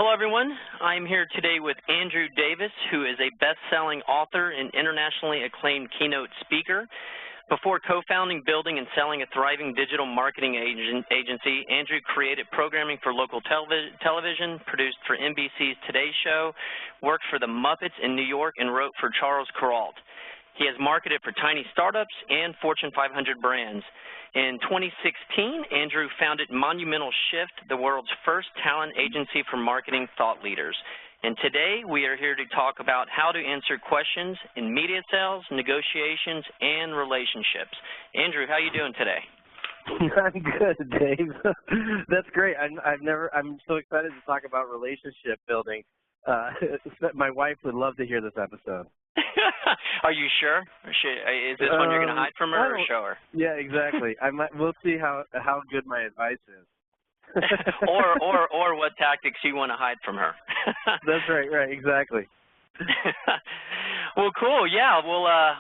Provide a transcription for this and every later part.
Hello, everyone. I'm here today with Andrew Davis, who is a best-selling author and internationally acclaimed keynote speaker. Before co-founding, building, and selling a thriving digital marketing agency, Andrew created programming for local television, produced for NBC's Today Show, worked for the Muppets in New York, and wrote for Charles Kuralt. He has marketed for tiny startups and Fortune 500 brands. In 2016, Andrew founded Monumental Shift, the world's first talent agency for marketing thought leaders. And today, we are here to talk about how to answer questions in media sales, negotiations, and relationships. Andrew, how are you doing today? I'm good, Dave. That's great. I'm so excited to talk about relationship building. My wife would love to hear this episode. Are you sure? Is this one you're going to hide from her or show her? Yeah, exactly. We'll see how good my advice is. or what tactics you want to hide from her. That's right, exactly. Well, cool. Yeah,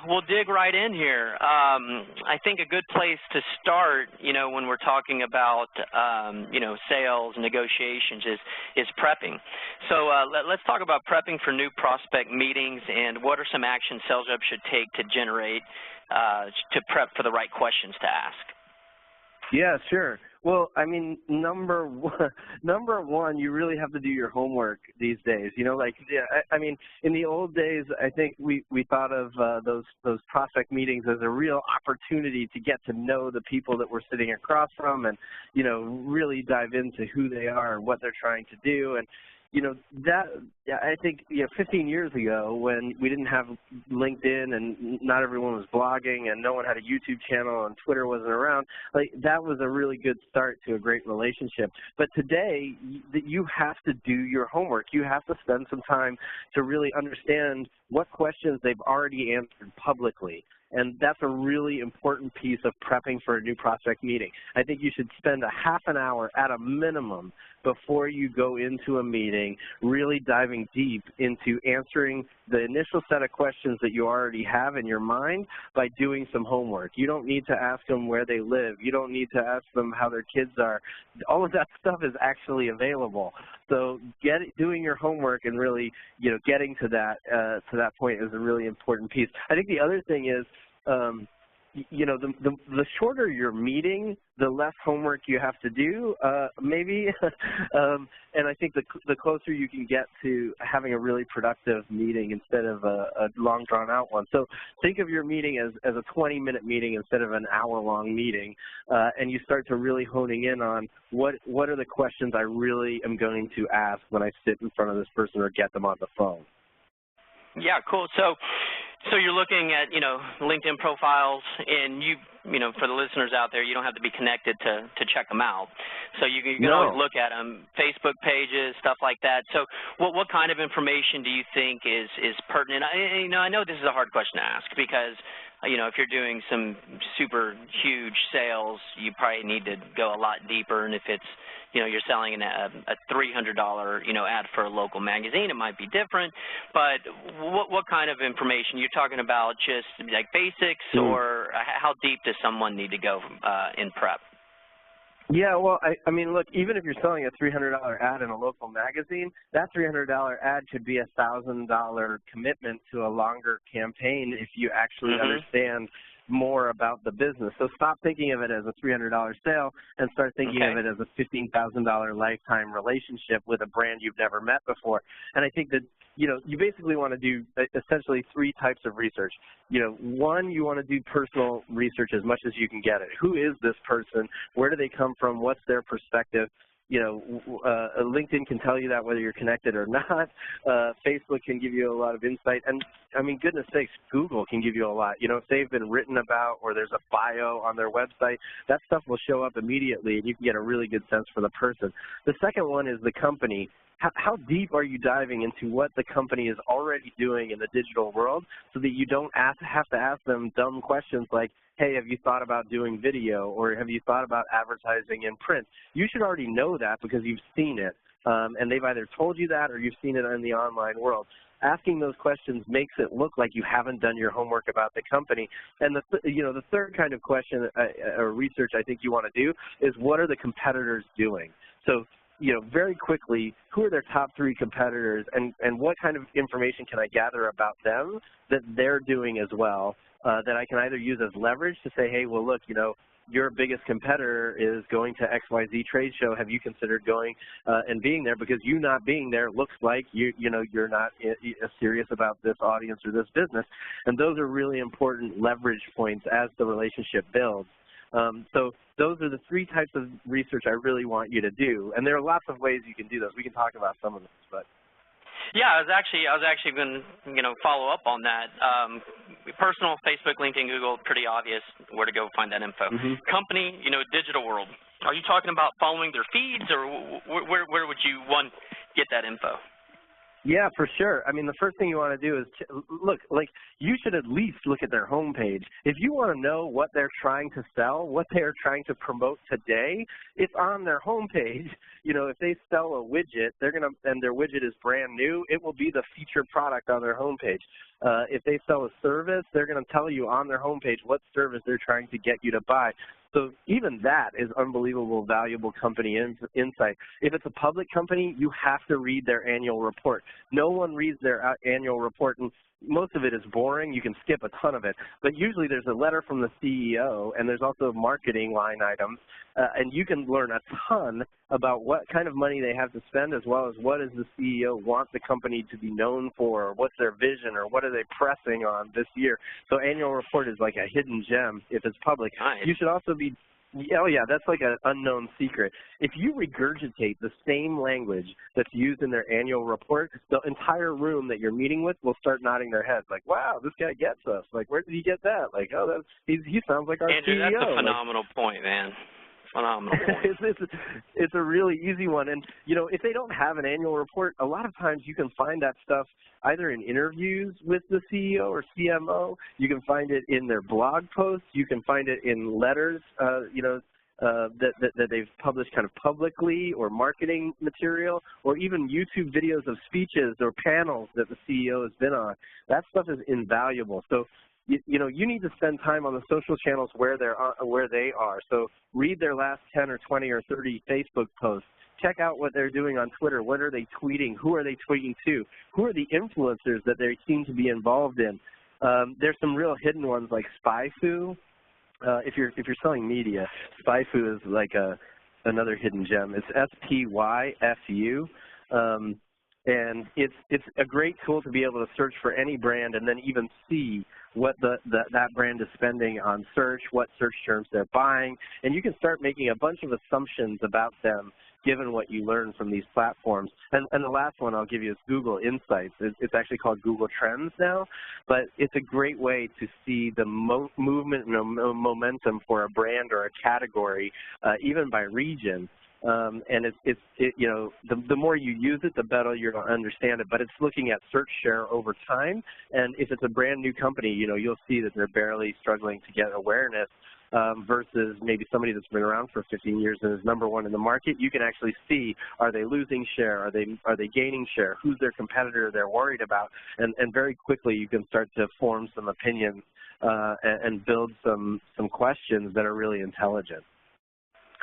we'll dig right in here. I think a good place to start, when we're talking about, sales, negotiations is prepping. So let's talk about prepping for new prospect meetings and what are some actions sales reps should take to generate, to prep for the right questions to ask. Yeah, sure. Well, I mean, number one, you really have to do your homework these days. I mean, in the old days, I think we thought of those prospect meetings as a real opportunity to get to know the people that we're sitting across from, and really dive into who they are and what they're trying to do. And that I think 15 years ago, when we didn't have LinkedIn and not everyone was blogging and no one had a YouTube channel and Twitter wasn't around, that was a really good start to a great relationship. But today, you have to do your homework. You have to spend some time to really understand what questions they've already answered publicly. And that's a really important piece of prepping for a new prospect meeting. I think you should spend a half an hour at a minimum before you go into a meeting really diving deep into answering the initial set of questions that you already have in your mind by doing some homework. You don't need to ask them where they live. You don't need to ask them how their kids are. All of that stuff is actually available. So doing your homework and really getting to that point is a really important piece. I think the other thing is, the shorter your meeting, the less homework you have to do, maybe. And I think the closer you can get to having a really productive meeting instead of a long, drawn-out one. So think of your meeting as a 20-minute meeting instead of an hour-long meeting, and you start to really honing in on what are the questions I really am going to ask when I sit in front of this person or get them on the phone. Yeah, cool. So you're looking at, LinkedIn profiles, and for the listeners out there, you don't have to be connected to check them out. So you can always look at them, Facebook pages, stuff like that. So what kind of information do you think is pertinent? I know this is a hard question to ask because, if you're doing some super huge sales, you probably need to go a lot deeper. And if it's, you're selling a $300, ad for a local magazine, it might be different. But what kind of information? You're talking about just like basics, or how deep does someone need to go in prep? Yeah, well, I mean, look, even if you're selling a $300 ad in a local magazine, that $300 ad could be a $1,000 commitment to a longer campaign if you actually understand more about the business. So stop thinking of it as a $300 sale and start thinking of it as a $15,000 lifetime relationship with a brand you've never met before. And I think that, you basically want to do essentially three types of research. One, you want to do personal research as much as you can get it. Who is this person? Where do they come from? What's their perspective? LinkedIn can tell you that whether you're connected or not. Facebook can give you a lot of insight. And, I mean, goodness sakes, Google can give you a lot. If they've been written about or there's a bio on their website, that stuff will show up immediately, and you can get a really good sense for the person. The second one is the company. How deep are you diving into what the company is already doing in the digital world so that you don't have to ask them dumb questions like, hey, have you thought about doing video, or have you thought about advertising in print? You should already know that because you've seen it, and they've either told you that or you've seen it in the online world. Asking those questions makes it look like you haven't done your homework about the company. And the third kind of question or research I think you want to do is what are the competitors doing? So very quickly, who are their top 3 competitors, and what kind of information can I gather about them that they're doing as well, that I can either use as leverage to say, hey, well, look, your biggest competitor is going to XYZ trade show. Have you considered going and being there? Because you not being there looks like you're not serious about this audience or this business. And those are really important leverage points as the relationship builds. So those are the 3 types of research I really want you to do. And there are lots of ways you can do those. We can talk about some of those, but. Yeah, I was actually going to follow up on that. Personal, Facebook, LinkedIn, Google, pretty obvious where to go find that info. Company, digital world. Are you talking about following their feeds, or where would you get that info? Yeah, for sure. I mean, the first thing you want to do is look, you should at least look at their homepage. If you want to know what they're trying to sell, what they're trying to promote today, it's on their homepage. If they sell a widget, and their widget is brand new, it will be the featured product on their homepage. If they sell a service, they're going to tell you on their homepage what service they're trying to get you to buy. So even that is unbelievable, valuable company insight. If it's a public company, you have to read their annual report. No one reads their annual report, and most of it is boring. You can skip a ton of it. But usually there's a letter from the CEO, and there's also marketing line items, and you can learn a ton about what kind of money they have to spend, as well as what does the CEO want the company to be known for, or what's their vision, or what are they pressing on this year. So annual report is like a hidden gem if it's public. Nice. You should also be, oh yeah, that's like an unknown secret. If you regurgitate the same language that's used in their annual report, the entire room that you're meeting with will start nodding their heads like, wow, this guy gets us. Like, where did he get that? Like, oh, he sounds like our Andrew, CEO. That's a phenomenal point, man. Phenomenal point. It's a really easy one. And, if they don't have an annual report, a lot of times you can find that stuff either in interviews with the CEO or CMO. You can find it in their blog posts. You can find it in letters, that they've published kind of publicly, or marketing material, or even YouTube videos of speeches or panels that the CEO has been on. That stuff is invaluable. So, you need to spend time on the social channels where they are. So read their last 10 or 20 or 30 Facebook posts. Check out what they're doing on Twitter. What are they tweeting? Who are they tweeting to? Who are the influencers that they seem to be involved in? There's some real hidden ones like SpyFu. If you're selling media, SpyFu is like another hidden gem. It's SPYFU. And it's a great tool to be able to search for any brand and then even see what that brand is spending on search, what search terms they're buying, and you can start making a bunch of assumptions about them given what you learn from these platforms. And the last one I'll give you is Google Insights. It's actually called Google Trends now, but it's a great way to see the movement and momentum for a brand or a category, even by region. And the more you use it, the better you're going to understand it. But it's looking at search share over time. And if it's a brand new company, you'll see that they're barely struggling to get awareness versus maybe somebody that's been around for 15 years and is #1 in the market. You can actually see, are they losing share? Are they gaining share? Who's their competitor they're worried about? And very quickly you can start to form some opinions and build some questions that are really intelligent.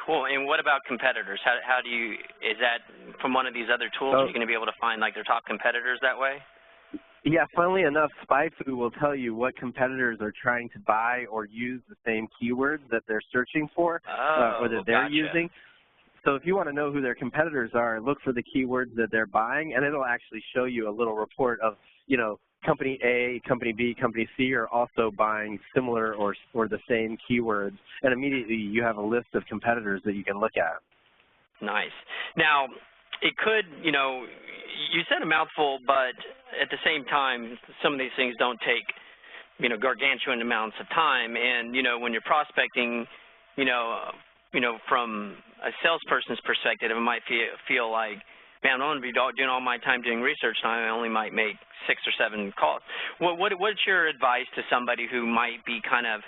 Cool. And what about competitors? How do you, is that from one of these other tools, are you going to be able to find like their top competitors that way? Yeah, funnily enough, SpyFu will tell you what competitors are trying to buy or use the same keywords that they're searching for or that they're using. So if you want to know who their competitors are, look for the keywords that they're buying, and it'll actually show you a little report of, Company A, Company B, Company C are also buying similar or the same keywords, and immediately you have a list of competitors that you can look at. Nice. Now, it could, you said a mouthful, but at the same time, some of these things don't take, gargantuan amounts of time. And, when you're prospecting, from a salesperson's perspective, it might feel like, man, I'm going to be doing all my time doing research, and I only might make 6 or 7 calls. What's your advice to somebody who might be kind of,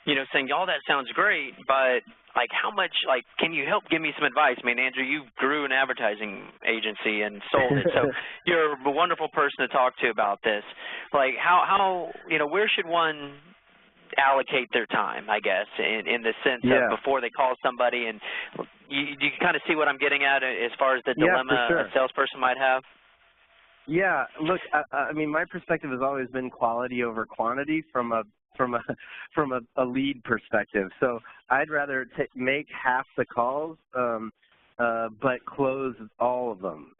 saying, all that sounds great, but, how much, can you help give me some advice? I mean, Andrew, you grew an advertising agency and sold it, so you're a wonderful person to talk to about this. How where should one allocate their time, I guess, in the sense of before they call somebody and, you kind of see what I'm getting at as far as the Yeah, dilemma for sure. a salesperson might have? Yeah, look, I mean, my perspective has always been quality over quantity from a lead perspective. So I'd rather make half the calls, but close all of them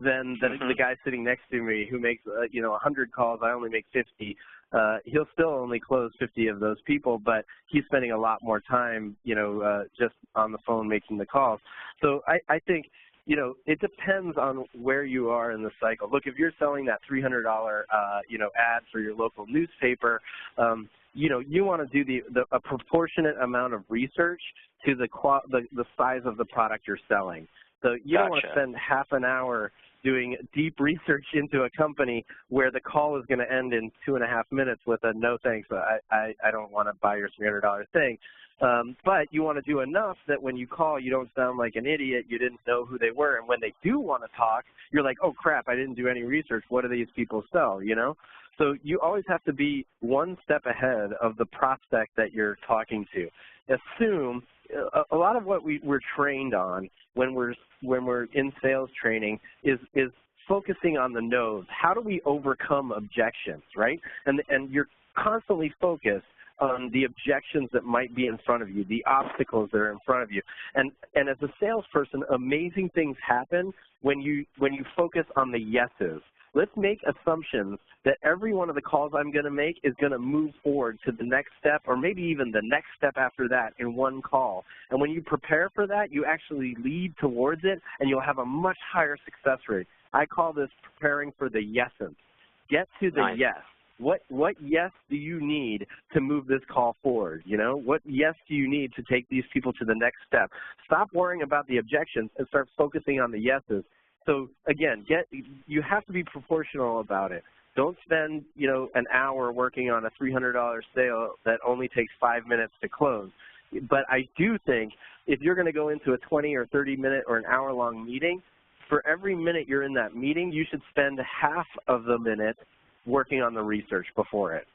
than the guy sitting next to me who makes 100 calls. I only make 50. He'll still only close 50 of those people, but he's spending a lot more time, just on the phone making the calls. So I think, it depends on where you are in the cycle. Look, if you're selling that $300, ad for your local newspaper, you want to do a proportionate amount of research to the size of the product you're selling. So you don't want to spend half an hour doing deep research into a company where the call is going to end in 2.5 minutes with a no thanks, I don't want to buy your $300 thing. But you want to do enough that when you call, you don't sound like an idiot, you didn't know who they were, and when they do want to talk, you're like, oh crap, I didn't do any research, what do these people sell, So you always have to be one step ahead of the prospect that you're talking to. Assume a lot of what we're trained on when we're in sales training is focusing on the no's. How do we overcome objections, right? And you're constantly focused on the objections that might be in front of you, the obstacles that are in front of you. And as a salesperson, amazing things happen when you focus on the yeses. Let's make assumptions that every one of the calls I'm going to make is going to move forward to the next step or maybe even the next step after that in one call. And when you prepare for that, you actually lead towards it, and you'll have a much higher success rate. I call this preparing for the yeses. Get to the yes. What yes do you need to move this call forward? What yes do you need to take these people to the next step? Stop worrying about the objections and start focusing on the yeses. So again, you have to be proportional about it. Don't spend, an hour working on a $300 sale that only takes 5 minutes to close. But I do think if you're going to go into a 20 or 30 minute or an hour long meeting, for every minute you're in that meeting, you should spend half of the minute working on the research before it.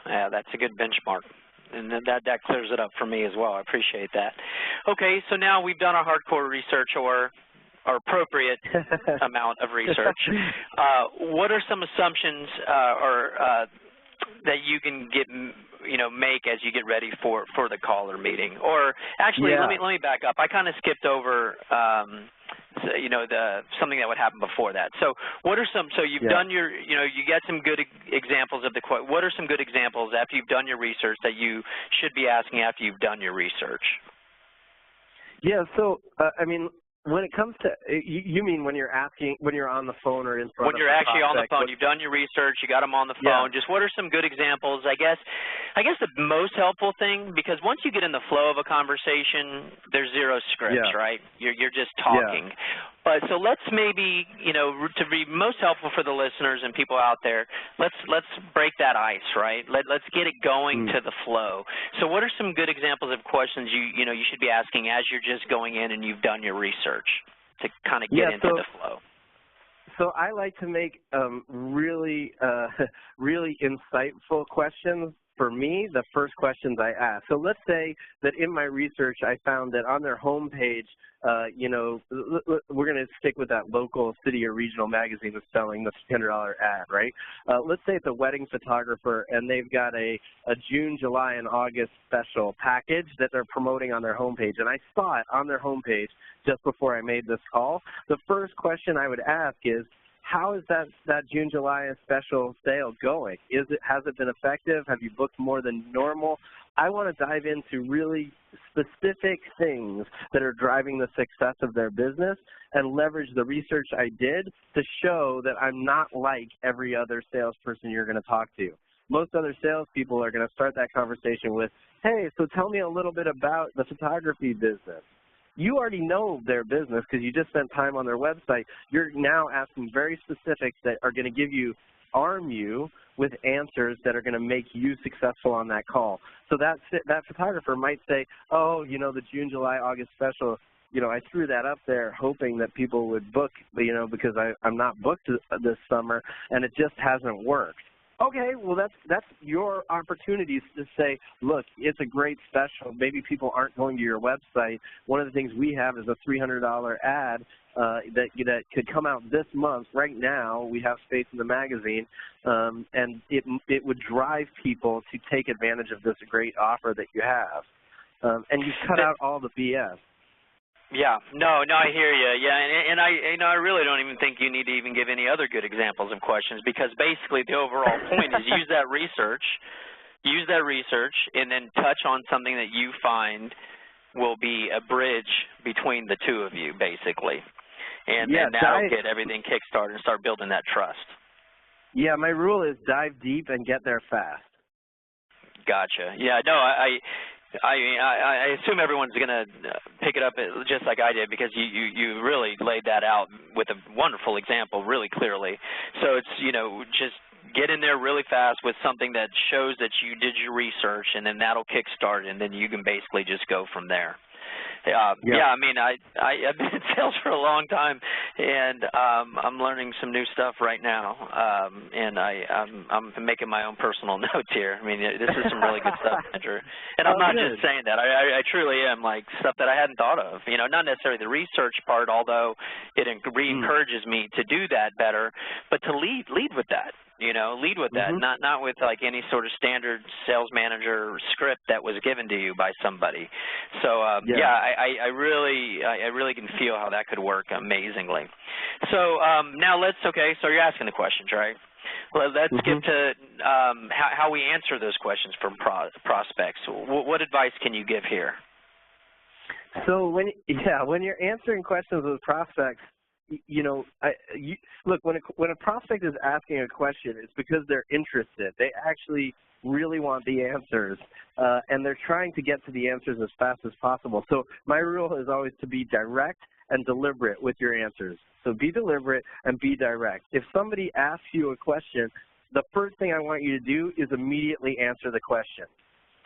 Yeah, that's a good benchmark. And that clears it up for me as well. I appreciate that. Okay, so now we've done our hardcore research or appropriate amount of research. What are some assumptions that you can make as you get ready for the call or meeting? Or actually, let me back up. I kind of skipped over something that would happen before that. So what are some, so you've done your, you get some good examples of what are some good examples after you've done your research that you should be asking after you've done your research? Yeah, so, when it comes to, you mean when you're on the phone or in front of when you're actually on the phone, you've done your research, you got them on the phone. Just what are some good examples? I guess the most helpful thing, because once you get in the flow of a conversation, there's zero scripts, right? You're just talking. But so let's maybe, to be most helpful for the listeners and people out there, let's break that ice, right? Let's get it going to the flow. So what are some good examples of questions you should be asking as you're just going in and you've done your research to kind of get into the flow? So I like to make really insightful questions. For me, the first questions I ask. So let's say that in my research, I found that on their homepage, we're going to stick with that local city or regional magazine that's selling the $100 ad, right? Let's say it's a wedding photographer, and they've got a June, July, and August special package that they're promoting on their homepage. And I saw it on their homepage just before I made this call. The first question I would ask is, how is that June, July special sale going? Has it been effective? Have you booked more than normal? I want to dive into really specific things that are driving the success of their business and leverage the research I did to show that I'm not like every other salesperson you're going to talk to. Most other salespeople are going to start that conversation with, hey, so tell me a little bit about the photography business. You already know their business because you just spent time on their website. You're now asking very specifics that are going to arm you with answers that are going to make you successful on that call. So that photographer might say, oh, the June, July, August special, I threw that up there hoping that people would book, because I'm not booked this summer, and it just hasn't worked. Okay, well that's your opportunities to say, look, it's a great special. Maybe people aren't going to your website. One of the things we have is a $300 ad that could come out this month. Right now, we have space in the magazine, and it would drive people to take advantage of this great offer that you have. And you cut out all the BS. Yeah, no, I hear you. Yeah, and I really don't even think you need to even give any other good examples of questions, because basically the overall point is use that research, and then touch on something that you find will be a bridge between the two of you, basically, and then that'll get everything kickstarted and start building that trust. Yeah, my rule is dive deep and get there fast. Gotcha. Yeah, no, I assume everyone's going to pick it up just like I did, because you really laid that out with a wonderful example really clearly. So it's, just get in there really fast with something that shows that you did your research, and then that'll kickstart, and then you can basically just go from there. Yeah, I mean, I've been in sales for a long time, and I'm learning some new stuff right now, and I'm making my own personal notes here. I mean, this is some really good stuff, Andrew. And I'm not just saying that. I truly am, like, stuff that I hadn't thought of. Not necessarily the research part, although it re-encourages me to do that better, but to lead with that. Lead with that, not with like any sort of standard sales manager script that was given to you by somebody. So I really can feel how that could work amazingly. So now so you're asking the questions, right? Well, let's get to how we answer those questions from prospects. What advice can you give here? So when you're answering questions with prospects, look, when a prospect is asking a question, it's because they're interested. They actually really want the answers, and they're trying to get to the answers as fast as possible. So my rule is always to be direct and deliberate with your answers. So be deliberate and be direct. If somebody asks you a question, the first thing I want you to do is immediately answer the question.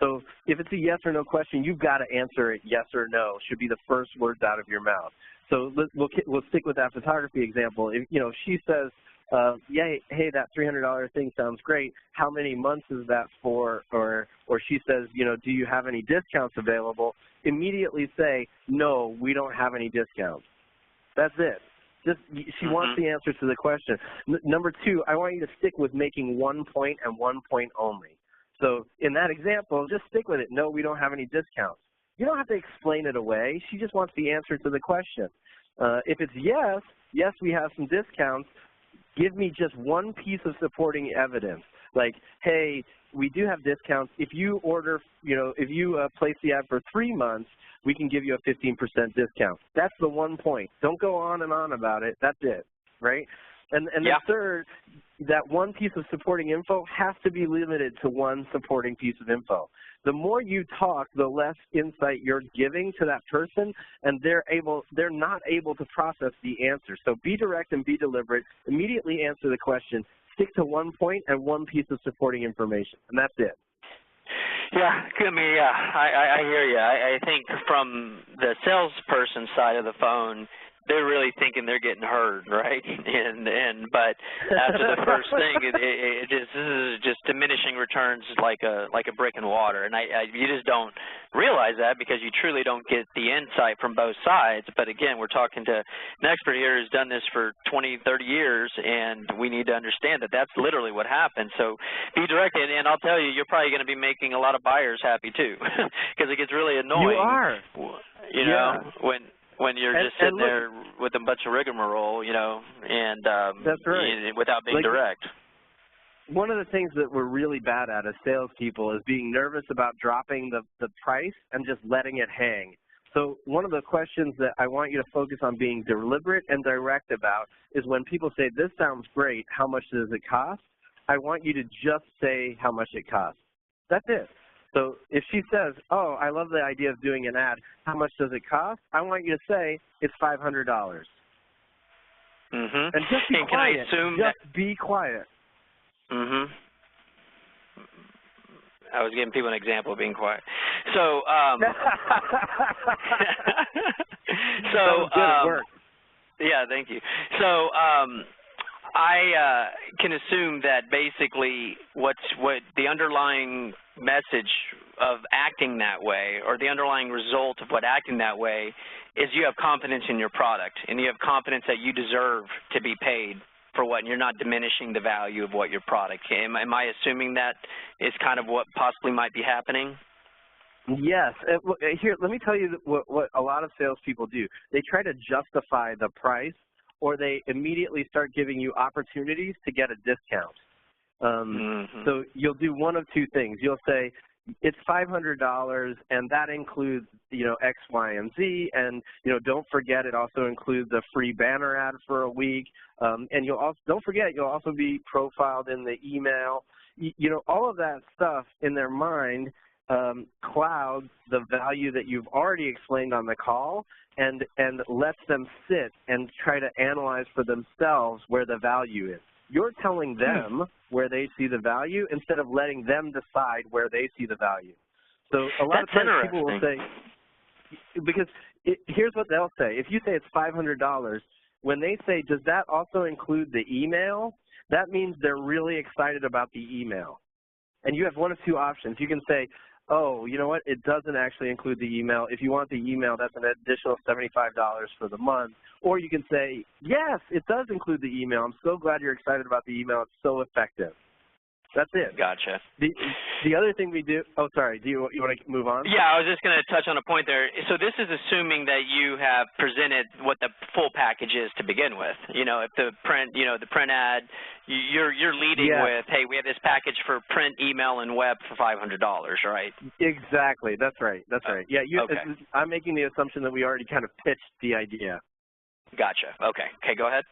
So if it's a yes or no question, you've got to answer it yes or no. Should be the first words out of your mouth. So we'll stick with that photography example. If she says, hey, that $300 thing sounds great. How many months is that for? Or she says, do you have any discounts available? Immediately say, no, we don't have any discounts. That's it. She wants the answer to the question. Number two, I want you to stick with making 1 point and 1 point only. So in that example, just stick with it. No, we don't have any discounts. You don't have to explain it away. She just wants the answer to the question. If it's yes, we have some discounts, give me just one piece of supporting evidence. Like, hey, we do have discounts. If you order, if you place the ad for 3 months, we can give you a 15% discount. That's the 1 point. Don't go on and on about it. That's it, right? And the third, that one piece of supporting info has to be limited to one supporting piece of info. The more you talk, the less insight you're giving to that person, and they're not able to process the answer. So be direct and be deliberate. Immediately answer the question. Stick to 1 point and one piece of supporting information, and that's it. Yeah, I mean, I hear you. I think from the salesperson side of the phone, they're really thinking they're getting heard, right? But after the first thing, this is just diminishing returns like a brick in water, and you just don't realize that because you truly don't get the insight from both sides. But again, we're talking to an expert here who's done this for 20, 30 years, and we need to understand that that's literally what happened. So be direct, and I'll tell you, you're probably going to be making a lot of buyers happy too, because it gets really annoying. You are. When you're just sitting there with a bunch of rigmarole, and that's right. Without being direct. One of the things that we're really bad at as salespeople is being nervous about dropping the price and just letting it hang. So one of the questions that I want you to focus on being deliberate and direct about is when people say, this sounds great, how much does it cost? I want you to just say how much it costs. That's it. So if she says, oh, I love the idea of doing an ad, how much does it cost? I want you to say it's $500. And just be quiet. Can I assume just be quiet. I was giving people an example of being quiet. So, that was good at work. Yeah, thank you. So, I can assume that basically what the underlying message of acting that way, or the underlying result of what acting that way, is you have confidence in your product, and you have confidence that you deserve to be paid for what, and you're not diminishing the value of what your product. Am I assuming that is kind of what possibly might be happening? Yes. Here, let me tell you what a lot of salespeople do. They try to justify the price, or they immediately start giving you opportunities to get a discount. So you'll do one of two things. You'll say, it's $500, and that includes, X, Y, and Z, and, don't forget it also includes a free banner ad for a week, and don't forget, you'll also be profiled in the email. All of that stuff in their mind clouds the value that you've already explained on the call, and lets them sit and try to analyze for themselves where the value is. You're telling them where they see the value instead of letting them decide where they see the value. So a lot of times people will say, because here's what they'll say. If you say it's $500, when they say, does that also include the email, that means they're really excited about the email. And you have one of two options. You can say, oh, you know what, it doesn't actually include the email. If you want the email, that's an additional $75 for the month. Or you can say, yes, it does include the email. I'm so glad you're excited about the email. It's so effective. That's it. Gotcha. The other thing we do, oh, sorry, do you want to move on? Yeah, I was just going to touch on a point there. So this is assuming that you have presented what the full package is to begin with. If the print, the print ad, you're leading with, hey, we have this package for print, email, and web for $500, right? Exactly. That's right. That's right. Yeah, okay. I'm making the assumption that we already kind of pitched the idea. Gotcha. Okay. Okay, go ahead.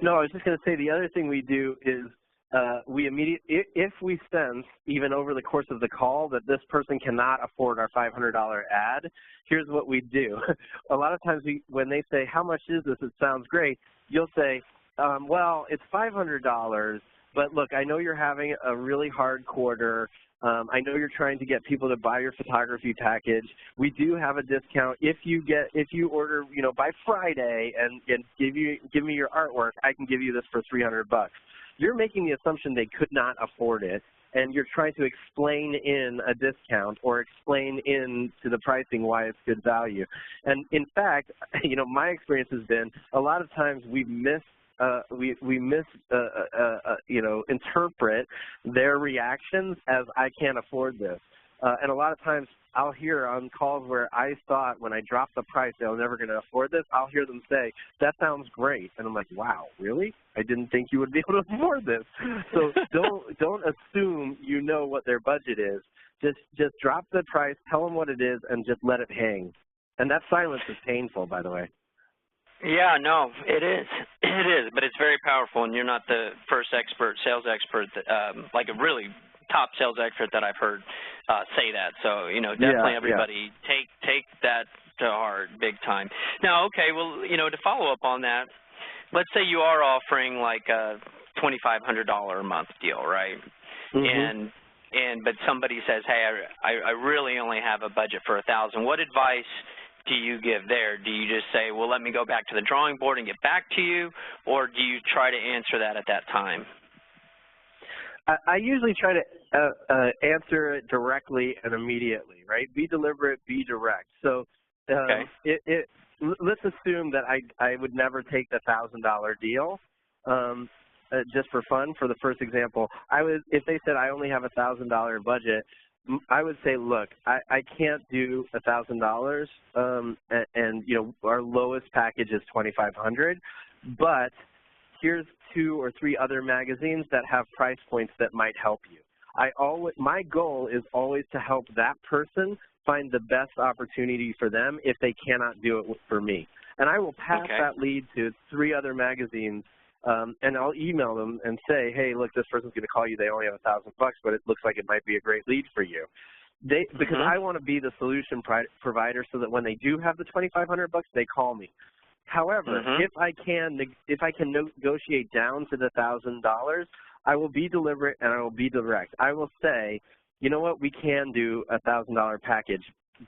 No, I was just going to say the other thing we do is if we sense, even over the course of the call, that this person cannot afford our $500 ad, here's what we do. A lot of times when they say, how much is this? It sounds great. You'll say, well, it's $500, but look, I know you're having a really hard quarter. I know you're trying to get people to buy your photography package. We do have a discount. If you order, by Friday and give me your artwork, I can give you this for $300. You're making the assumption they could not afford it, and you're trying to explain in a discount or explain in to the pricing why it's good value. And in fact, my experience has been a lot of times we interpret their reactions as, I can't afford this. And a lot of times I'll hear on calls where I thought when I dropped the price they were never going to afford this, I'll hear them say, that sounds great. And I'm like, wow, really? I didn't think you would be able to afford this. So don't assume you know what their budget is. Just drop the price, tell them what it is, and just let it hang. And that silence is painful, by the way. Yeah, no, it is. It is, but it's very powerful, and you're not the first sales expert, like a really top sales expert that I've heard say that. So, definitely everybody take that to heart big time. Now, okay, well, to follow up on that, let's say you are offering like a $2,500 a month deal, right? Mm-hmm. But somebody says, hey, I really only have a budget for $1,000. What advice do you give there? Do you just say, well, let me go back to the drawing board and get back to you, or do you try to answer that at that time? I usually try to answer it directly and immediately, right? Be deliberate, be direct. So let's assume that I would never take the $1,000 deal just for fun. For the first example, if they said I only have a $1,000 budget, I would say, look, I can't do $1,000, and our lowest package is $2,500, but here's 2 or 3 other magazines that have price points that might help you. My goal is always to help that person find the best opportunity for them if they cannot do it for me. And I will pass that lead to 3 other magazines, and I'll email them and say, hey, look, this person's going to call you. They only have $1,000, but it looks like it might be a great lead for you. Because I want to be the solution provider so that when they do have the $2,500, they call me. However, if I can negotiate down to the $1,000, I will be deliberate and I will be direct. I will say, you know what, we can do a $1,000 package.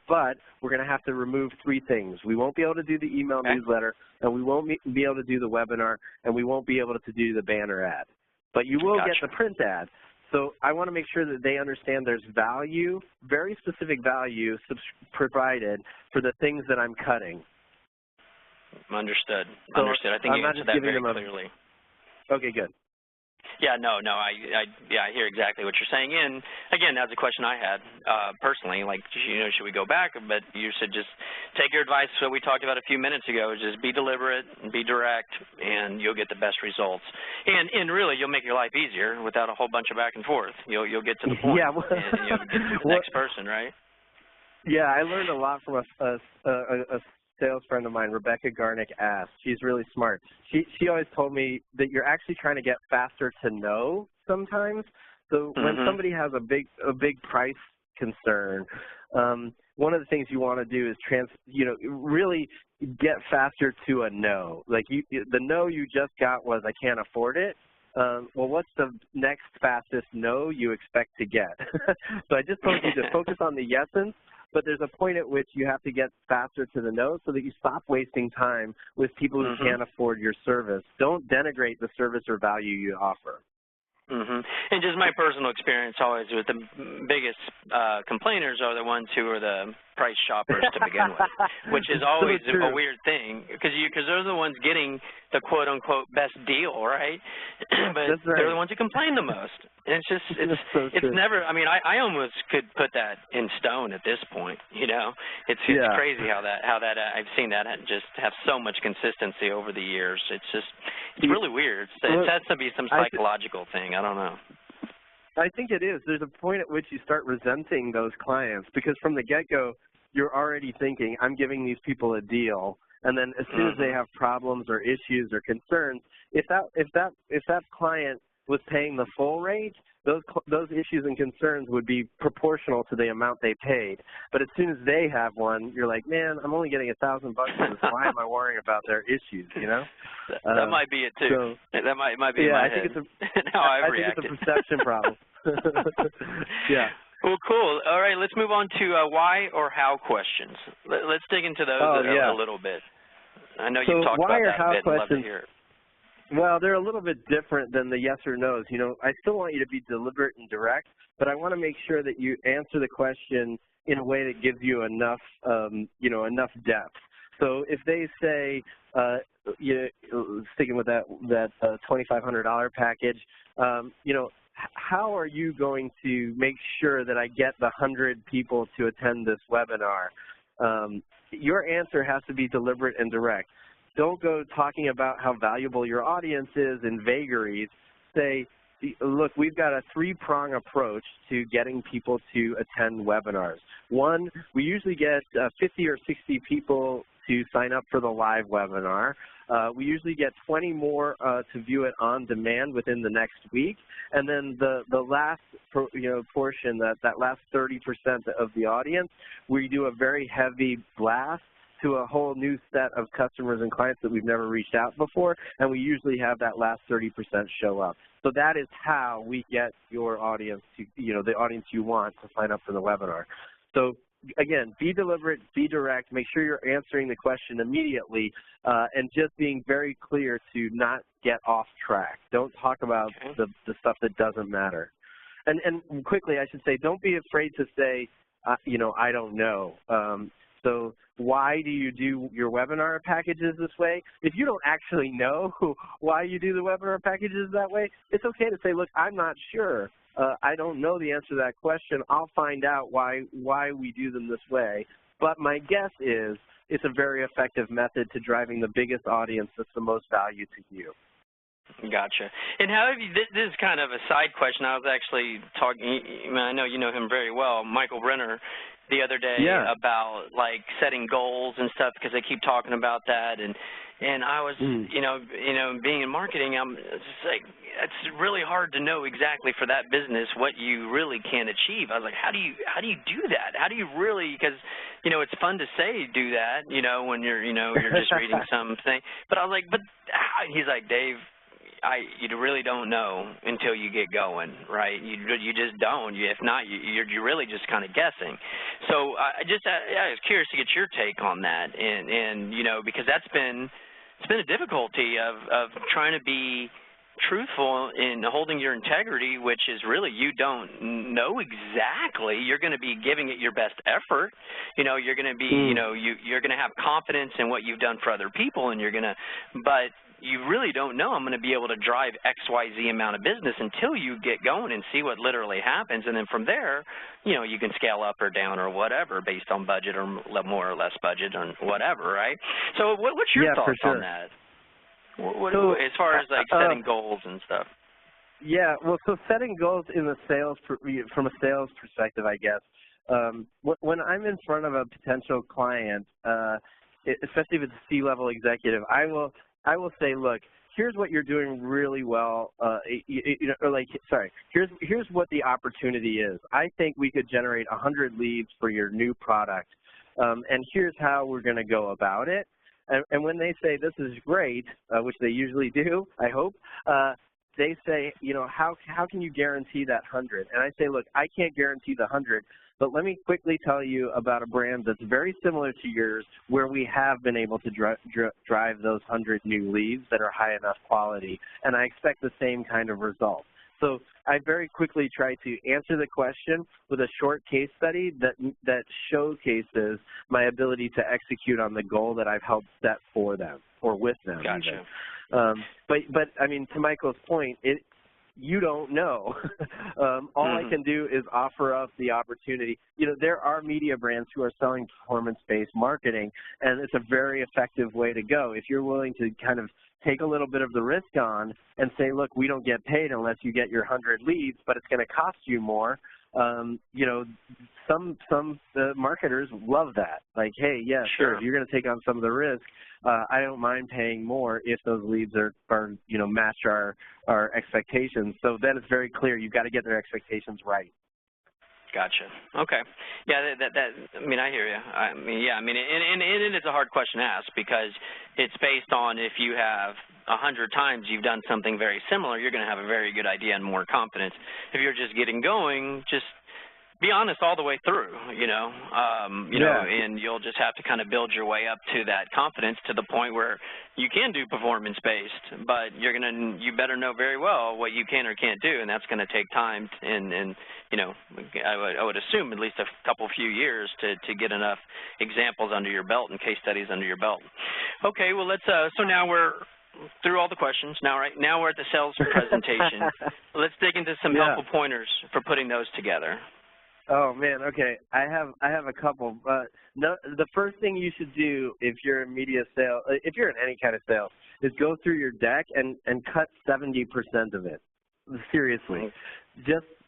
but we're going to have to remove 3 things. We won't be able to do the email newsletter, and we won't be able to do the webinar, and we won't be able to do the banner ad. But you will get the print ad. So I want to make sure that they understand there's value, very specific value provided for the things that I'm cutting. Understood. So Understood. I think you answered that very clearly. Okay, good. Yeah, no, I hear exactly what you're saying. And again, that's a question I had personally. Like, should we go back? But you should just take your advice. What we talked about a few minutes ago is just be deliberate, and be direct, and you'll get the best results. And really, you'll make your life easier without a whole bunch of back and forth. You'll get to the point, and you'll get to the next person, right? Yeah, I learned a lot from a sales friend of mine, Rebecca Garnick-Ass. She's really smart. She always told me that you're actually trying to get faster to know sometimes. So when somebody has a big price concern, one of the things you want to do is really get faster to a no. Like the no you just got was I can't afford it. Well, what's the next fastest no you expect to get? So I just told you to focus on the yes'ns. But there's a point at which you have to get faster to the no so that you stop wasting time with people who can't afford your service. Don't denigrate the service or value you offer. And just my personal experience always with the biggest complainers are the ones who are the price shoppers to begin with, which is always a weird thing because they're the ones getting the quote-unquote best deal, right? But they're the ones who complain the most. And it's just, it's never, I mean, I almost could put that in stone at this point, It's crazy how that I've seen that just have so much consistency over the years. It's really weird. It has to be some psychological thing. I don't know. I think it is. There's a point at which you start resenting those clients because from the get-go, you're already thinking, I'm giving these people a deal. And then as soon as they have problems or issues or concerns, if that client was paying the full rate, those issues and concerns would be proportional to the amount they paid. But as soon as they have one, you're like, man, I'm only getting $1,000 for this. Why am I worrying about their issues? That might be it too. So, that might be in my head. I think it's a perception problem. Yeah. Well, cool. All right, let's move on to why or how questions. Let's dig into those a little bit. I know you've talked about that a bit. I'd love to hear it. Well, they're a little bit different than the yes or no's. I still want you to be deliberate and direct, but I want to make sure that you answer the question in a way that gives you enough, enough depth. So if they say, sticking with that $2,500 package, how are you going to make sure that I get the 100 people to attend this webinar? Your answer has to be deliberate and direct. Don't go talking about how valuable your audience is in vagaries. Say, look, we've got a 3-prong approach to getting people to attend webinars. One, we usually get 50 or 60 people to sign up for the live webinar. We usually get 20 more to view it on demand within the next week. And then the last portion, that last 30% of the audience, we do a very heavy blast to a whole new set of customers and clients that we've never reached out before, and we usually have that last 30% show up. So that is how we get your audience to, the audience you want to sign up for the webinar. So again, be deliberate, be direct, make sure you're answering the question immediately, and just being very clear to not get off track. Don't talk about the stuff that doesn't matter. And quickly, I should say, don't be afraid to say, I don't know. So why do you do your webinar packages this way? If you don't actually know why you do the webinar packages that way, it's okay to say, look, I'm not sure. I don't know the answer to that question. I'll find out why we do them this way. But my guess is it's a very effective method to driving the biggest audience that's the most value to you. Gotcha. And how have you, this is kind of a side question. I was actually talking, I know you know him very well, Michael Brenner, the other day about like setting goals and stuff because they keep talking about that. And I was, being in marketing, I'm just like, it's really hard to know exactly for that business what you really can achieve. I was like, how do you do that? How do you really, because, it's fun to say do that, when you're just reading something. But I was like, he's like, Dave, you really don't know until you get going, right? You just don't. If not, you're really just kind of guessing. So I was curious to get your take on that, and you know, because it's been a difficulty of trying to be truthful in holding your integrity, which is really you don't know exactly. You're going to be giving it your best effort. You know, you're going to be, you know, you're going to have confidence in what you've done for other people, and but you really don't know I'm going to be able to drive XYZ amount of business until you get going and see what literally happens. And then from there, you know, you can scale up or down or whatever based on budget or more or less budget or whatever, right? So what's your thoughts on that? So, as far as like setting goals and stuff. Yeah, well, so setting goals in the sales, from a sales perspective, I guess. When I'm in front of a potential client, especially if it's a C-level executive, I will say, look, here's what you're doing really well. Here's what the opportunity is. I think we could generate 100 leads for your new product, and here's how we're going to go about it. And when they say this is great, which they usually do, I hope, they say, you know, how can you guarantee that 100? And I say, look, I can't guarantee the 100, but let me quickly tell you about a brand that's very similar to yours where we have been able to drive those 100 new leads that are high enough quality, and I expect the same kind of result. So I very quickly try to answer the question with a short case study that showcases my ability to execute on the goal that I've helped set for them or with them. Gotcha. But I mean, to Michael's point, you don't know. All I can do is offer up the opportunity. You know, there are media brands who are selling performance-based marketing, and it's a very effective way to go. If you're willing to kind of take a little bit of the risk on and say, look, we don't get paid unless you get your 100 leads, but it's going to cost you more. You know, some marketers love that. Like, hey, yeah, sure, if you're going to take on some of the risk, I don't mind paying more if those leads are you know, match our expectations. So then it's very clear you've got to get their expectations right. Gotcha. Okay. Yeah, I mean, I hear you. I mean, yeah, I mean, and it is a hard question to ask because it's based on if you have 100 times you've done something very similar, you're going to have a very good idea and more confidence. If you're just getting going, just be honest all the way through, you know, and you'll just have to kind of build your way up to that confidence to the point where you can do performance-based, but you better know very well what you can or can't do, and that's going to take time, and you know, I would assume at least a few years to get enough examples under your belt and case studies under your belt. Okay, well, let's, so now we're through all the questions. Now we're at the sales presentation. Let's dig into some helpful pointers for putting those together. Oh man, okay. I have a couple. The first thing you should do if you're in media sales, if you're in any kind of sales, is go through your deck and cut 70% of it. Seriously,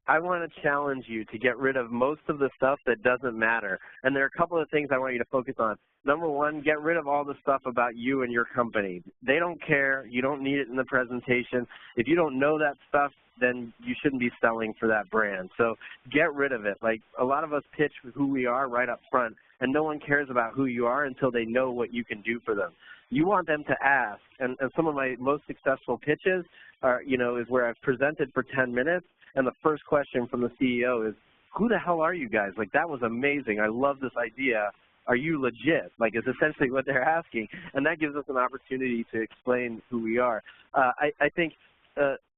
I want to challenge you to get rid of most of the stuff that doesn't matter. And there are a couple of things I want you to focus on. Number one, get rid of all the stuff about you and your company. They don't care. You don't need it in the presentation. If you don't know that stuff, then you shouldn't be selling for that brand. So get rid of it. Like, a lot of us pitch who we are right up front, and no one cares about who you are until they know what you can do for them. You want them to ask, and some of my most successful pitches are, you know, is where I've presented for 10 minutes, and the first question from the CEO is, who the hell are you guys? Like, that was amazing. I love this idea. Are you legit? Like, it's essentially what they're asking, and that gives us an opportunity to explain who we are. I think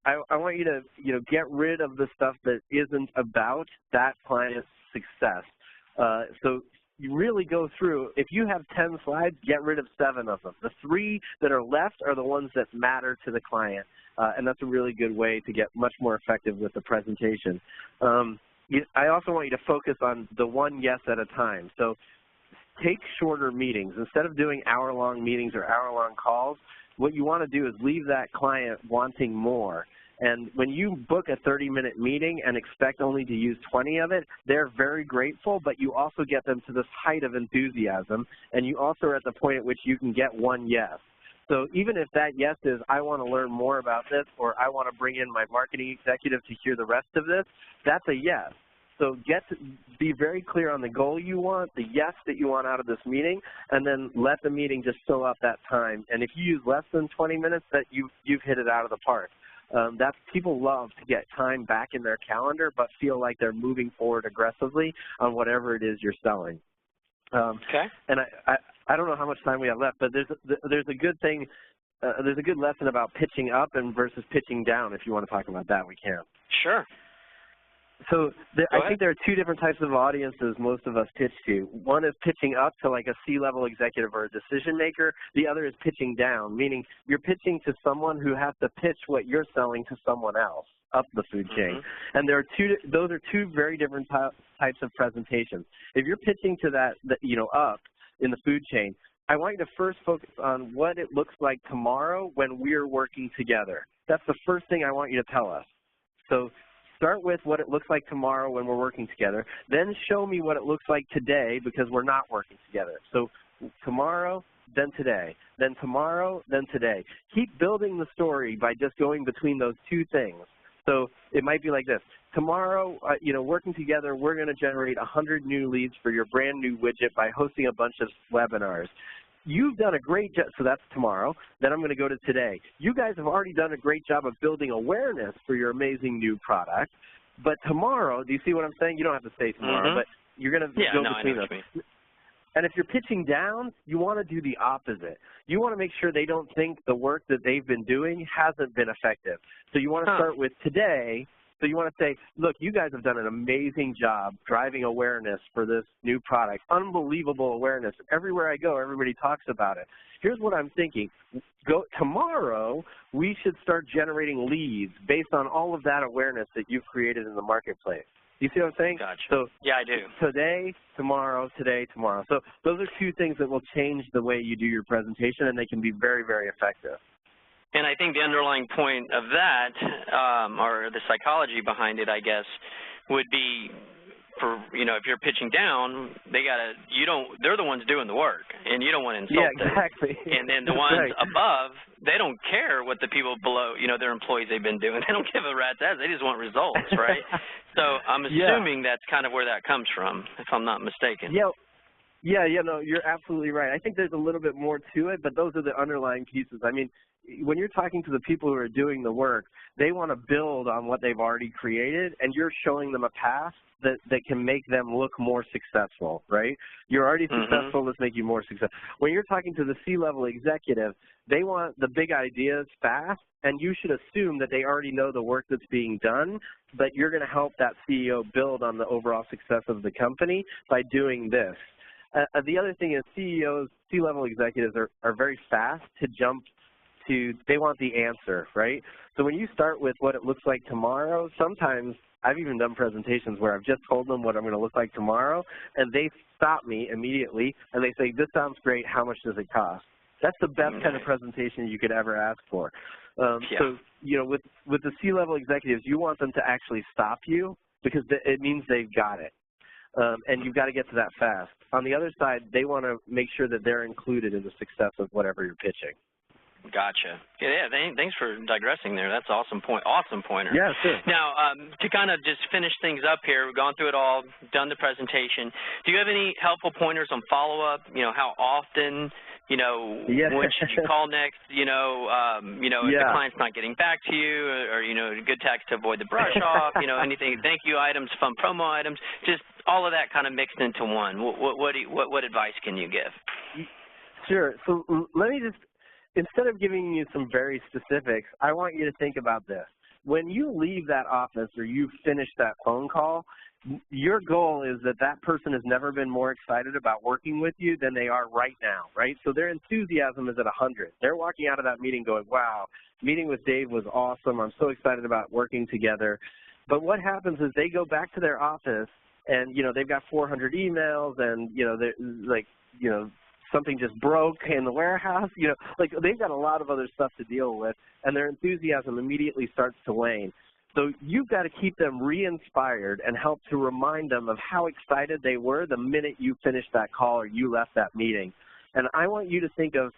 I want you to, you know, get rid of the stuff that isn't about that client's success. So you really go through, if you have 10 slides, get rid of 7 of them. The 3 that are left are the ones that matter to the client, and that's a really good way to get much more effective with the presentation. I also want you to focus on the one yes at a time. So take shorter meetings. Instead of doing hour-long meetings or hour-long calls, what you want to do is leave that client wanting more. And when you book a 30-minute meeting and expect only to use 20 of it, they're very grateful, but you also get them to this height of enthusiasm, and you also are at the point at which you can get one yes. So even if that yes is, I want to learn more about this, or I want to bring in my marketing executive to hear the rest of this, that's a yes. So be very clear on the goal you want, the yes that you want out of this meeting, and then let the meeting just fill up that time. And if you use less than 20 minutes, that you've hit it out of the park. People love to get time back in their calendar, but feel like they're moving forward aggressively on whatever it is you're selling. Okay. And I don't know how much time we have left, but there's a good thing. There's a good lesson about pitching up and versus pitching down. If you want to talk about that, we can. Sure. So I think there are two different types of audiences most of us pitch to. One is pitching up to like a C-level executive or a decision maker. The other is pitching down, meaning you're pitching to someone who has to pitch what you're selling to someone else up the food chain. And those are two very different types of presentations. If you're pitching to that up in the food chain, I want you to first focus on what it looks like tomorrow when we're working together. That's the first thing I want you to tell us. So start with what it looks like tomorrow when we're working together. Then show me what it looks like today because we're not working together. So tomorrow, then today. Then tomorrow, then today. Keep building the story by just going between those two things. So it might be like this. Tomorrow, working together, we're going to generate 100 new leads for your brand new widget by hosting a bunch of webinars. You've done a great job, so that's tomorrow. Then I'm going to go to today. You guys have already done a great job of building awareness for your amazing new product. But tomorrow, do you see what I'm saying? You don't have to say tomorrow, but you're going to go between them. And if you're pitching down, you want to do the opposite. You want to make sure they don't think the work that they've been doing hasn't been effective. So you want to start with today. So you want to say, look, you guys have done an amazing job driving awareness for this new product, unbelievable awareness. Everywhere I go, everybody talks about it. Here's what I'm thinking. Tomorrow, we should start generating leads based on all of that awareness that you've created in the marketplace. You see what I'm saying? Gotcha. So yeah, I do. Today, tomorrow, today, tomorrow. So those are two things that will change the way you do your presentation, and they can be very, very effective. And I think the underlying point of that, or the psychology behind it, I guess, would be for, if you're pitching down, they're the ones doing the work, and you don't want to insult them. Yeah, exactly. And then the ones above, they don't care what the people below, their employees they've been doing. They don't give a rat's ass. They just want results, right? So I'm assuming that's kind of where that comes from, if I'm not mistaken. Yeah, no, you're absolutely right. I think there's a little bit more to it, but those are the underlying pieces. I mean, when you're talking to the people who are doing the work, they want to build on what they've already created, and you're showing them a path that can make them look more successful, right? You're already successful, let's make you more successful. When you're talking to the C-level executive, they want the big ideas fast, and you should assume that they already know the work that's being done, but you're going to help that CEO build on the overall success of the company by doing this. The other thing is CEOs, C-level executives are very fast to jump to, they want the answer, right? So when you start with what it looks like tomorrow, sometimes I've even done presentations where I've just told them what I'm going to look like tomorrow, and they stop me immediately, and they say, this sounds great, how much does it cost? That's the best kind of presentation you could ever ask for. So, with the C-level executives, you want them to actually stop you because it means they've got it. And you've got to get to that fast. On the other side, they want to make sure that they're included in the success of whatever you're pitching. Gotcha. Yeah, thanks for digressing there. That's awesome pointer. Yeah, sure. Now, to kind of just finish things up here, we've gone through it all, done the presentation. Do you have any helpful pointers on follow-up? How often, when should you call next? If the client's not getting back to you, or good text to avoid the brush off, anything, thank you items, fun promo items, just all of that kind of mixed into one. What advice can you give? Sure. So let me just, instead of giving you some very specifics, I want you to think about this. When you leave that office or you finish that phone call, your goal is that that person has never been more excited about working with you than they are right now, right? So their enthusiasm is at 100. They're walking out of that meeting going, wow, meeting with Dave was awesome. I'm so excited about working together. But what happens is they go back to their office and, they've got 400 emails and, something just broke in the warehouse, they've got a lot of other stuff to deal with, and their enthusiasm immediately starts to wane. So you've got to keep them re-inspired and help to remind them of how excited they were the minute you finished that call or you left that meeting. And I want you to think of,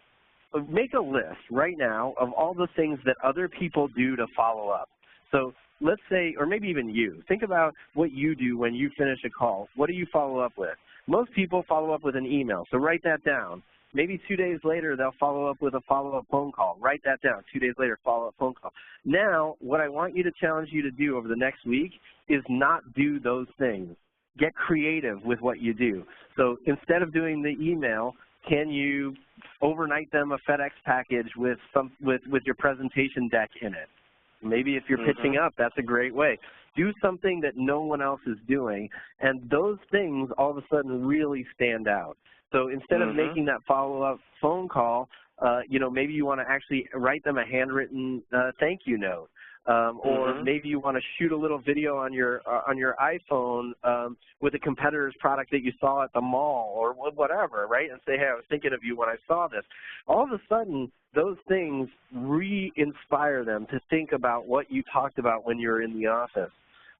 make a list right now of all the things that other people do to follow up. So let's say, or maybe even you, think about what you do when you finish a call. What do you follow up with? Most people follow up with an email, so write that down. Maybe 2 days later, they'll follow up with a follow-up phone call. Write that down. 2 days later, follow-up phone call. Now, what I want you to challenge you to do over the next week is not do those things. Get creative with what you do. So instead of doing the email, can you overnight them a FedEx package with your presentation deck in it? Maybe if you're pitching up, that's a great way. Do something that no one else is doing, and those things all of a sudden really stand out. So instead of making that follow-up phone call, maybe you want to actually write them a handwritten thank you note. Or maybe you want to shoot a little video on your iPhone with a competitor's product that you saw at the mall or whatever, right? And say, hey, I was thinking of you when I saw this. All of a sudden, those things re-inspire them to think about what you talked about when you were in the office.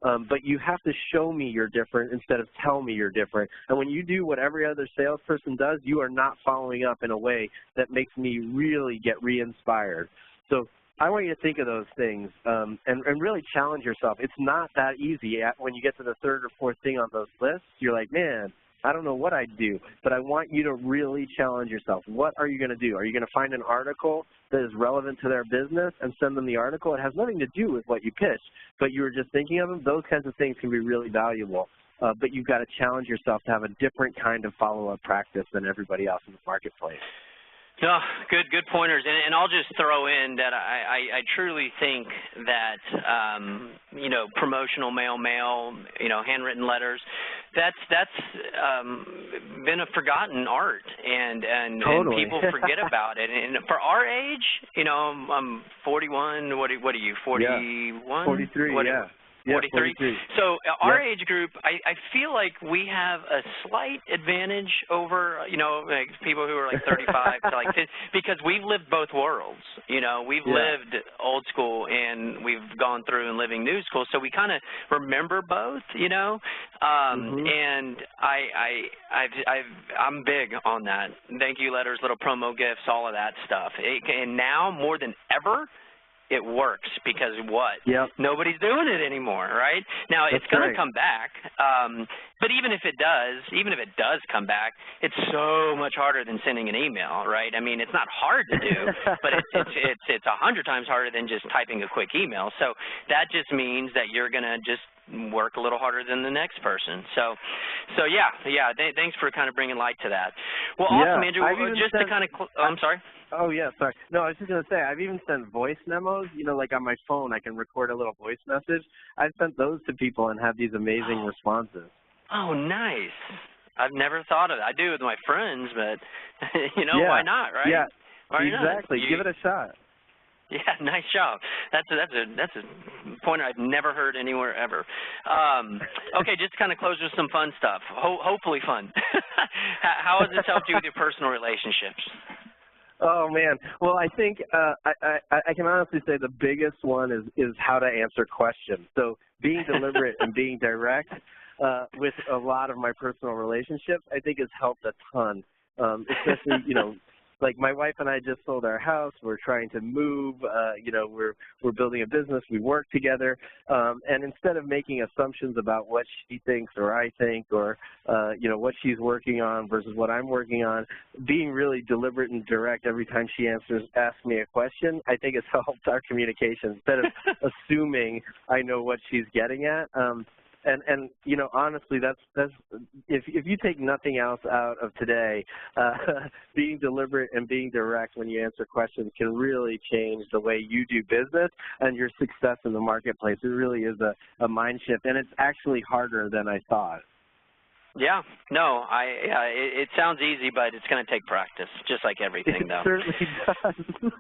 But you have to show me you're different instead of tell me you're different. And when you do what every other salesperson does, you are not following up in a way that makes me really get re-inspired. So I want you to think of those things and really challenge yourself. It's not that easy. When you get to the third or fourth thing on those lists, you're like, man, I don't know what I'd do. But I want you to really challenge yourself. What are you going to do? Are you going to find an article that is relevant to their business and send them the article? It has nothing to do with what you pitched, but you were just thinking of them. Those kinds of things can be really valuable. But you've got to challenge yourself to have a different kind of follow-up practice than everybody else in the marketplace. No, good pointers, and I'll just throw in that I truly think that promotional mail, handwritten letters, that's been a forgotten art, and Totally. people forget about it. And for our age, I'm 41. What are you? 41? Yeah. 43. Yeah. 43. So our age group, I feel like we have a slight advantage over, like people who are like 35 to like 50, because we've lived both worlds. We've lived old school and we've gone through and living new school, so we kind of remember both. And I'm big on that. Thank you letters, little promo gifts, all of that stuff. And now more than ever, it works because what? Nobody's doing it anymore, right? Now, it's going to come back, but even if it does come back, it's so much harder than sending an email, right? I mean, it's not hard to do, but it's 100 times harder than just typing a quick email. So that just means that you're going to just work a little harder than the next person. So yeah. Thanks for kind of bringing light to that. Well, awesome, Andrew. Just to kind of, I'm sorry. Oh yeah, sorry. No, I was just gonna say I've even sent voice memos. Like on my phone, I can record a little voice message. I've sent those to people and have these amazing responses. Oh, nice. I've never thought of it. I do with my friends, but why not, right? Yeah, why exactly. Not? Give it a shot. Yeah, nice job. That's a point I've never heard anywhere ever. Okay, just to kind of close with some fun stuff. Hopefully fun. How has this helped you with your personal relationships? Oh man, well I think I can honestly say the biggest one is how to answer questions. So being deliberate and being direct with a lot of my personal relationships, I think has helped a ton. Especially like my wife and I just sold our house. We're trying to move. We're building a business. We work together. And instead of making assumptions about what she thinks or I think or, what she's working on versus what I'm working on, being really deliberate and direct every time she asks me a question, I think has helped our communication instead of assuming I know what she's getting at. And honestly, that's if you take nothing else out of today, being deliberate and being direct when you answer questions can really change the way you do business and your success in the marketplace. It really is a mind shift, and it's actually harder than I thought. Yeah, no, it sounds easy, but it's going to take practice, just like everything, though. It certainly does.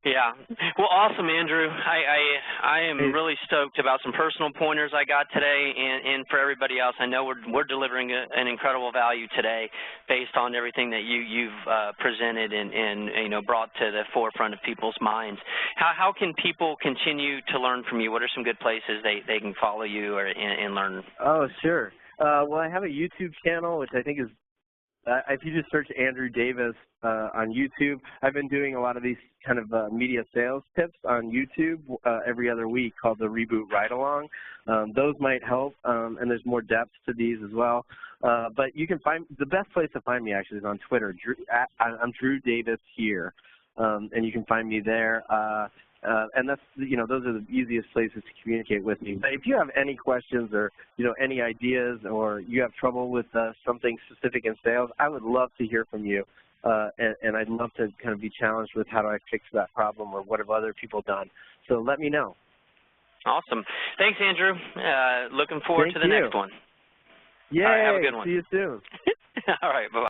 Yeah. Well, awesome, Andrew. I am really stoked about some personal pointers I got today, and for everybody else, I know we're delivering an incredible value today based on everything that you've presented and brought to the forefront of people's minds. How can people continue to learn from you? What are some good places they can follow you and learn? Oh, sure. Well, I have a YouTube channel, which I think is if you just search Andrew Davis on YouTube, I've been doing a lot of these kind of media sales tips on YouTube every other week called the Reboot Ride Along. Those might help, and there's more depth to these as well. But you can find the best place to find me actually is on Twitter. I'm Drew Davis here, and you can find me there. And that's, those are the easiest places to communicate with me. But if you have any questions or, any ideas, or you have trouble with something specific in sales, I would love to hear from you. And I'd love to kind of be challenged with how do I fix that problem or what have other people done. So let me know. Awesome. Thanks, Andrew. Looking forward to the next one. Yay. All right, have a good one. See you soon. All right, bye-bye.